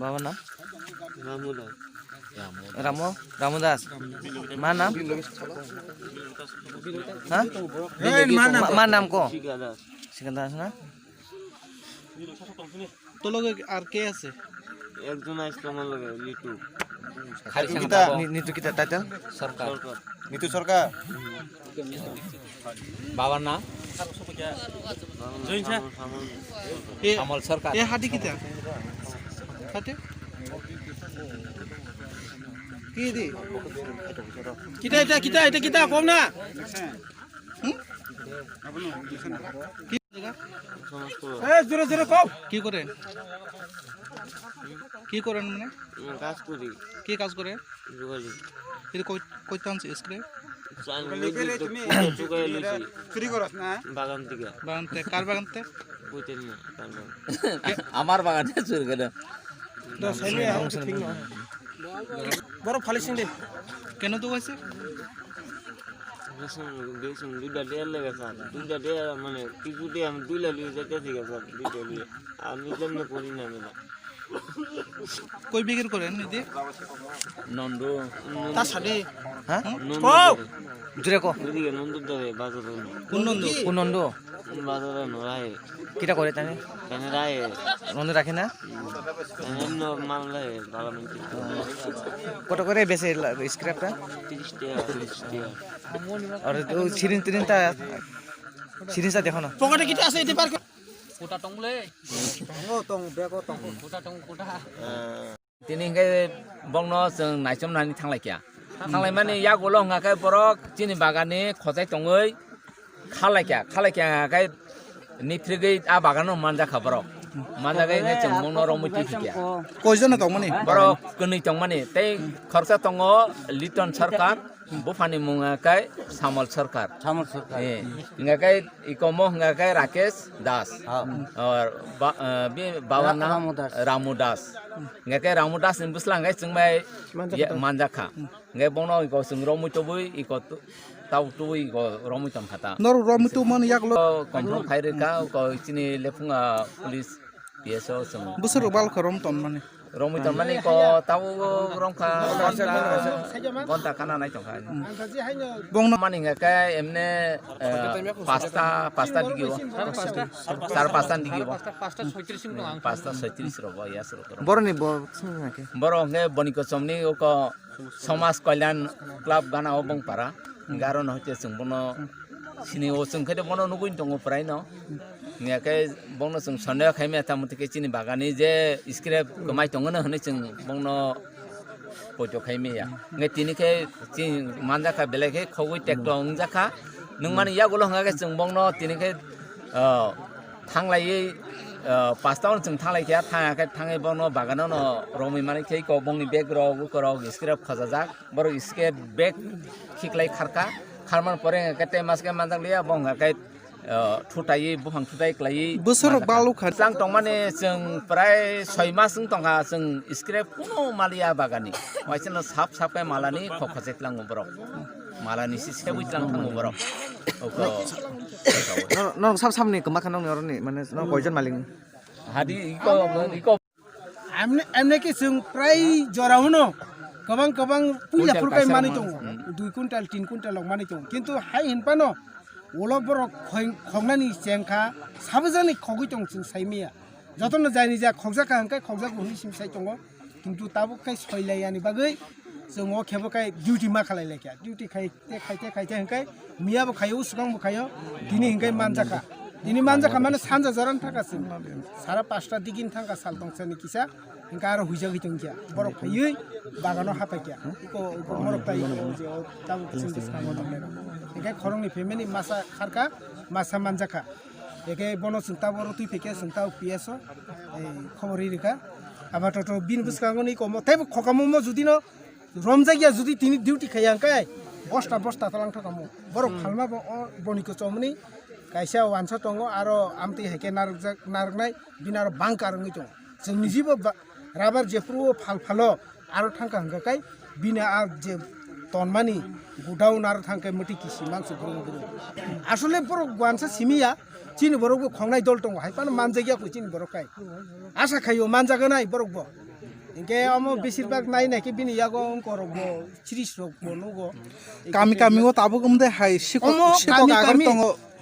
बाबा नाम रामू दास मा नाम मा नाम को सिकंदर ना तो लोग আর কে আছে একজন আইছে আমার লগে লিটু নিতু কিতা টাইটেল সরকার নিতু সরকার বাবার নাম জয়নছা আমল সরকার এ হাদি কিতা হাতে কি দি কিতা কম না কি জায়গা এ জোরে জোরে কম কি করেন মানে কাজ করি কি কাজ করে যোগাযোগ এটা কই টানছে স্ক্রিপ্ট চুরি করছ না বাগান থেকে কার বাগান থেকে কইতেন না আমার বাগানে চুরি করে বড় ফালিসিং দে কেন তো হইছে দুইটা ডেয়ার লেগে স্যার দুইটা ডেয়ার মানে কিছু দিয়ে আমি দুইটা লিয়ে যেতে ঠিক আছে স্যার দুইটা লিয়ে আমি যেমন করি না আমি কই বিক্রি করেন নিদি নন্দ তার সাথে হ্যাঁ জুরে কো এদিকে নন্দ ধরে বাজারে কোন নন্দ বাজারে নরাই কিটা করে তানে কেন রায় নন্দ রাখে না অন্য মামলা ভালো মিনতি কত করে বেশি স্ক্র্যাপটা 30 টাকা আর সিরিনটা দেখো না পকেটে কিটা আছে এতে পার কোটা টংলে ও টং বেগো টং কোটা টং কোটা तिनी के बंगनो जों नायसम नानि थांलायखिया थांलाय माने या गलो हंगाखाय बरक चिनि बागाननि खजाय टङै खालायखिया गाय निफ्रिगै आ बागानो मानजाखा बरक मानजागै जों मंनो रमैति फिकिया कयजन दं माने बरक कनै दं माने तै खरसा दङ लिटन सरकार बुफानि मुङाखाय सामल सरकार ए हंगाखाय इकमो हंगाखाय राकेश दास और बे बाबा नाम रामू दास ngai ramu das in buslangai chungbai manjaka ngai bono ko sung romu tobui iko tau tui ko romu tam khata nor romu tu man yaklo komprom phaire ka ko chini lefunga police pso sung busur bal kharom ton mane romu tam mane ko tau rongkha gonta kana nai tong khai bong mane ngai emne pasta digibo sar pasta digibo pasta 36 robo yas ro boroni boro nge boniko somni ko समाज कल्याण club गाना बंग पारा गारो न होते जों बनो सिनि ओ जों खैदे बनो नुगुइन दङ प्राय न नेकै बनो जों सन्देह खायमे तामते चिनि बागानि जे स्क्रेप गमाय दङ न हने जों बनो पयतो खायमे या nge तिनिखे चि मानजाखा बेलेखे खगै टेक्टर अंजाखा नों माने या गलो हंगाके जों बनो तिनिखे थांलायै पास्ताव जों थांलायखिया थाङै बनो बागानाव रमै माने कै को बंनि बेग रौ स्क्रेप खजाजाक बर स्क्रेप बेग खिक्लाय खारका खारमान परे कते मासके मानजाक लिया बंगाकै थुटायै बुहां थुटाय क्लायै बोसोर बालु खारजां दं माने जों प्राय 6 मास दंगा जों स्क्रेप कुनो मालिया बागानि वाइसन साफ साफै मालानि खखजेतलाङो बर मालानि सेबुइतलां थाङो बर नong साब सामनि कमा खानong नरनि माने नong कयजन मालिक हादि इको एमने के जों प्राय जरावनो गोबां पुयाफोरखाय मानि दङ 2 कुइन्टाल 3 कुइन्टाल मानि दङ किन्तु हाय हिनपानो ओलक बर खगनानि जेंखा साबजानि खगै दं जों साइमिया जतन जायनि जा खगजाखा हंखाय खगजाखौ हुनिसिम साइ दङ किन्तु ताबुखाय सयलायानि बागै जों ओ खेबखाय डिउटि मा खालायलायखिया डिउटि खायते हंखाय मियाबो खायो सुगांबो खायो दिनि हंखाय मानजाखा माने सानजा जरान थाखासो सारा 5टा दिगिन थांगा साल दंसानि किसा हंखा आरो हुइजा गैथों किया बरफ खायै बागानाव हापायखिया इको मरक तायो जे ताबु जों दिसखामो दंनाय हंखाय खरंनि फेमिलि मासा खारका मासा मानजाखा एके बनो जोंता बर तुइ फेके जोंता पिएसो ए खबर रिका आबाटो बिन बुसखांगनि को मथाय खकामो जुदिनो रमजागिया जुदि तिनि डिउटि खायांखाय बस्ता बस्ता तालां थाकामो बरक फालमा बनिको चमनि कायसा वानसा दङ आरो आमति हेके नारनाय बिनार बांकार नङै दङ जोंनि जिबो राबार जेफ्रु फालो आरो थांका हंगाखाय बिना आ जे तनमानि गुडाउन आरो थांकाय मति किसि मांसो बुङो आसले बरक वानसा सिमिया चिनि बरकबो खंनाय दल दङ हायपान मानजागियाखौ चिनि बरकाय आशा खायो मानजागोनाय बरकबो इनके अमो बेसिरभाग नाय नायके बिनि यागो अंकरबो चिरिस रकबो नगो कामी कामीओ ताबो गमदे हाय सिको आगर दङ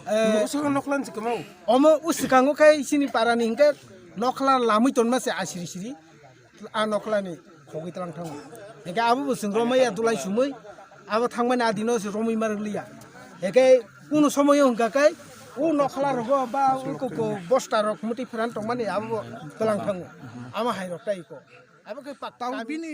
नखला नखलान सिकमौ अमो उसिकांगो खाय सिनि पारानि हिंके नखला लामै तनमासे आसिरि सिरि आ नखलानि खगैतलां थाङो इनके आबो जोंग्रमाया दुलाय सुमै आबो थांमाने आदिनो रमै मारलिया एके कुनु समय हंगाखाय उ नखला रगो बा उको बस्ता रक मुति फरान तंमाने आबो तलां थाङो आमा हाय रक ताइको आबो के पाक्ता बिनि